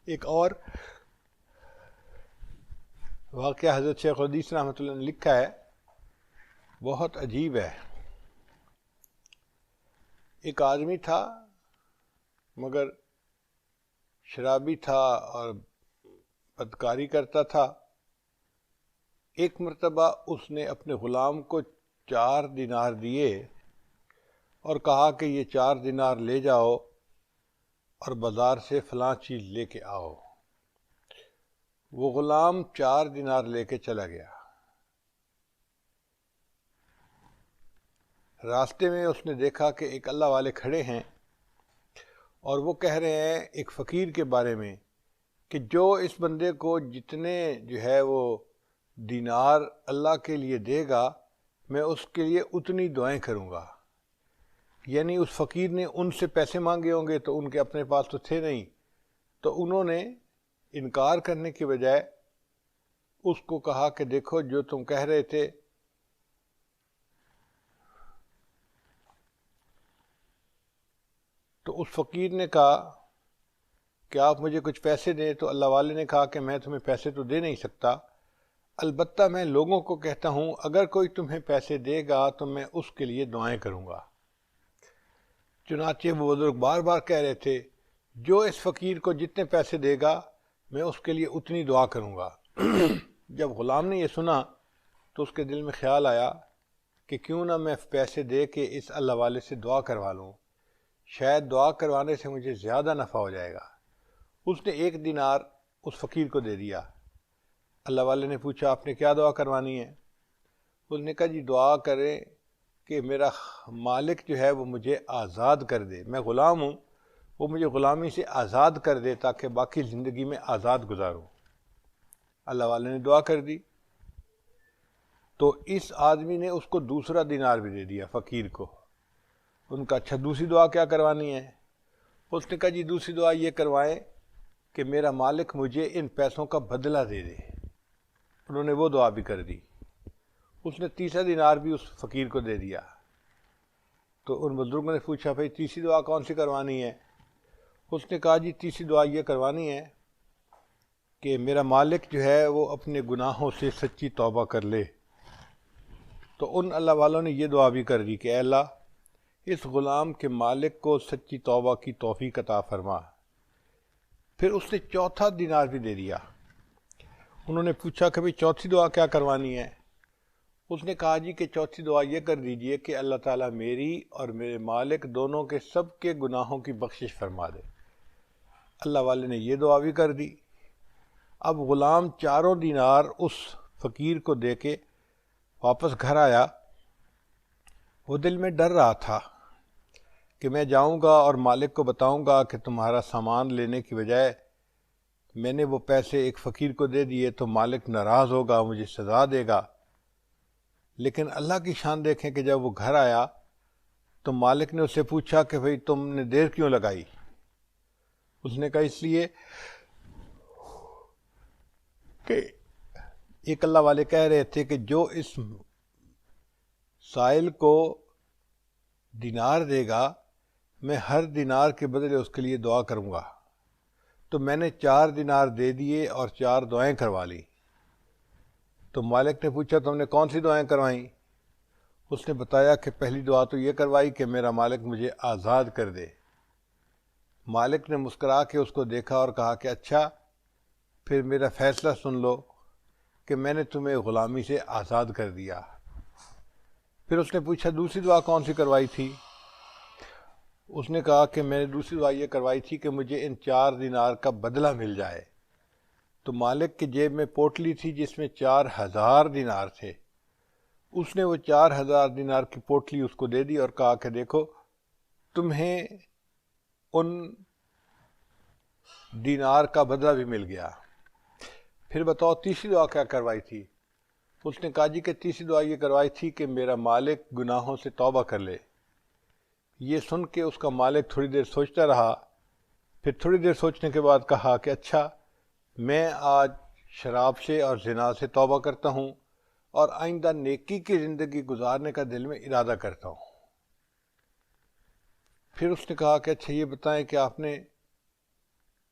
ایک اور واقعہ حضرت شیخ الحدیث رحمۃ اللہ نے لکھا ہے، بہت عجیب ہے۔ ایک آدمی تھا مگر شرابی تھا اور بدکاری کرتا تھا۔ ایک مرتبہ اس نے اپنے غلام کو 4 دینار دیے اور کہا کہ یہ 4 دینار لے جاؤ اور بازار سے فلاں چیز لے کے آؤ۔ وہ غلام 4 دینار لے کے چلا گیا۔ راستے میں اس نے دیکھا کہ ایک اللہ والے کھڑے ہیں اور وہ کہہ رہے ہیں ایک فقیر کے بارے میں کہ جو اس بندے کو جتنے وہ دینار اللہ کے لیے دے گا میں اس کے لیے اتنی دعائیں کروں گا۔ یعنی اس فقیر نے ان سے پیسے مانگے ہوں گے تو ان کے اپنے پاس تو تھے نہیں، تو انہوں نے انکار کرنے کی بجائے اس کو کہا کہ دیکھو جو تم کہہ رہے تھے تو اس فقیر نے کہا کہ آپ مجھے کچھ پیسے دیں، تو اللہ والے نے کہا کہ میں تمہیں پیسے تو دے نہیں سکتا، البتہ میں لوگوں کو کہتا ہوں اگر کوئی تمہیں پیسے دے گا تو میں اس کے لیے دعائیں کروں گا۔ چنانچہ وہ بزرگ بار بار کہہ رہے تھے جو اس فقیر کو جتنے پیسے دے گا میں اس کے لیے اتنی دعا کروں گا۔ جب غلام نے یہ سنا تو اس کے دل میں خیال آیا کہ کیوں نہ میں پیسے دے کے اس اللہ والے سے دعا کروا لوں، شاید دعا کروانے سے مجھے زیادہ نفع ہو جائے گا۔ اس نے 1 دینار اس فقیر کو دے دیا۔ اللہ والے نے پوچھا آپ نے کیا دعا کروانی ہے؟ اس نے کہا جی دعا کریں کہ میرا مالک ہے وہ مجھے آزاد کر دے، میں غلام ہوں، وہ مجھے غلامی سے آزاد کر دے تاکہ باقی زندگی میں آزاد گزاروں۔ اللہ والے نے دعا کر دی تو اس آدمی نے اس کو 2 دینار بھی دے دیا فقیر کو۔ ان کا اچھا دوسری دعا کیا کروانی ہے؟ اس نے کہا جی دوسری دعا یہ کروائیں کہ میرا مالک مجھے ان پیسوں کا بدلہ دے دے۔ انہوں نے وہ دعا بھی کر دی۔ اس نے 3 دینار بھی اس فقیر کو دے دیا۔ تو ان بزرگوں نے پوچھا بھائی تیسری دعا کون سی کروانی ہے؟ اس نے کہا جی تیسری دعا یہ کروانی ہے کہ میرا مالک وہ اپنے گناہوں سے سچی توبہ کر لے۔ تو ان اللہ والوں نے یہ دعا بھی کر دی کہ اے اللہ اس غلام کے مالک کو سچی توبہ کی توفیق عطا فرما۔ پھر اس نے 4 دینار بھی دے دیا۔ انہوں نے پوچھا کہ بھئی چوتھی دعا کیا کروانی ہے؟ اس نے کہا جی کہ چوتھی دعا یہ کر دیجئے کہ اللہ تعالیٰ میری اور میرے مالک دونوں کے سب کے گناہوں کی بخشش فرما دے۔ اللہ والے نے یہ دعا بھی کر دی۔ اب غلام 4 دینار اس فقیر کو دے کے واپس گھر آیا۔ وہ دل میں ڈر رہا تھا کہ میں جاؤں گا اور مالک کو بتاؤں گا کہ تمہارا سامان لینے کی بجائے میں نے وہ پیسے ایک فقیر کو دے دیے تو مالک ناراض ہوگا، مجھے سزا دے گا۔ لیکن اللہ کی شان دیکھیں کہ جب وہ گھر آیا تو مالک نے اس سے پوچھا کہ بھئی تم نے دیر کیوں لگائی؟ اس نے کہا اس لیے کہ ایک اللہ والے کہہ رہے تھے کہ جو اس سائل کو دینار دے گا میں ہر دینار کے بدلے اس کے لیے دعا کروں گا، تو میں نے 4 دینار دے دیے اور 4 دعائیں کروا لی۔ تو مالک نے پوچھا تم نے کون سی دعائیں کروائیں؟ اس نے بتایا کہ پہلی دعا تو یہ کروائی کہ میرا مالک مجھے آزاد کر دے۔ مالک نے مسکرا کے اس کو دیکھا اور کہا کہ اچھا پھر میرا فیصلہ سن لو کہ میں نے تمہیں غلامی سے آزاد کر دیا۔ پھر اس نے پوچھا دوسری دعا کون سی کروائی تھی؟ اس نے کہا کہ میں نے دوسری دعا یہ کروائی تھی کہ مجھے ان 4 دینار کا بدلہ مل جائے۔ تو مالک کی جیب میں پوٹلی تھی جس میں 4000 دینار تھے۔ اس نے وہ 4000 دینار کی پوٹلی اس کو دے دی اور کہا کہ دیکھو تمہیں ان دینار کا بدلہ بھی مل گیا۔ پھر بتاؤ تیسری دعا کیا کروائی تھی؟ اس نے کہا جی کہ تیسری دعا یہ کروائی تھی کہ میرا مالک گناہوں سے توبہ کر لے۔ یہ سن کے اس کا مالک تھوڑی دیر سوچتا رہا، پھر تھوڑی دیر سوچنے کے بعد کہا کہ اچھا میں آج شراب سے اور زنا سے توبہ کرتا ہوں اور آئندہ نیکی کی زندگی گزارنے کا دل میں ارادہ کرتا ہوں۔ پھر اس نے کہا کہ اچھا یہ بتائیں کہ آپ نے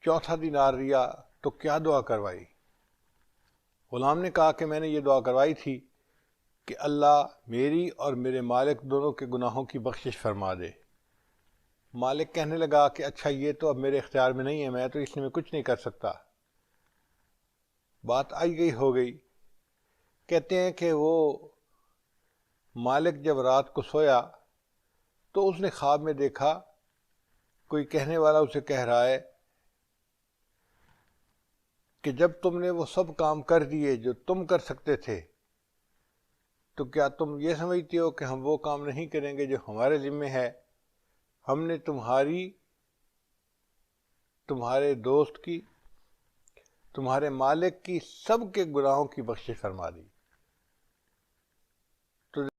چوتھا دینار لیا تو کیا دعا کروائی؟ غلام نے کہا کہ میں نے یہ دعا کروائی تھی کہ اللہ میری اور میرے مالک دونوں کے گناہوں کی بخشش فرما دے۔ مالک کہنے لگا کہ اچھا یہ تو اب میرے اختیار میں نہیں ہے، میں تو اس میں کچھ نہیں کر سکتا۔ بات آئی گئی ہو گئی۔ کہتے ہیں کہ وہ مالک جب رات کو سویا تو اس نے خواب میں دیکھا کوئی کہنے والا اسے کہہ رہا ہے کہ جب تم نے وہ سب کام کر دیے جو تم کر سکتے تھے تو کیا تم یہ سمجھتے ہو کہ ہم وہ کام نہیں کریں گے جو ہمارے ذمہ ہے؟ ہم نے تمہارے دوست کی، تمہارے مالک کی، سب کے گناہوں کی بخشش فرما دی۔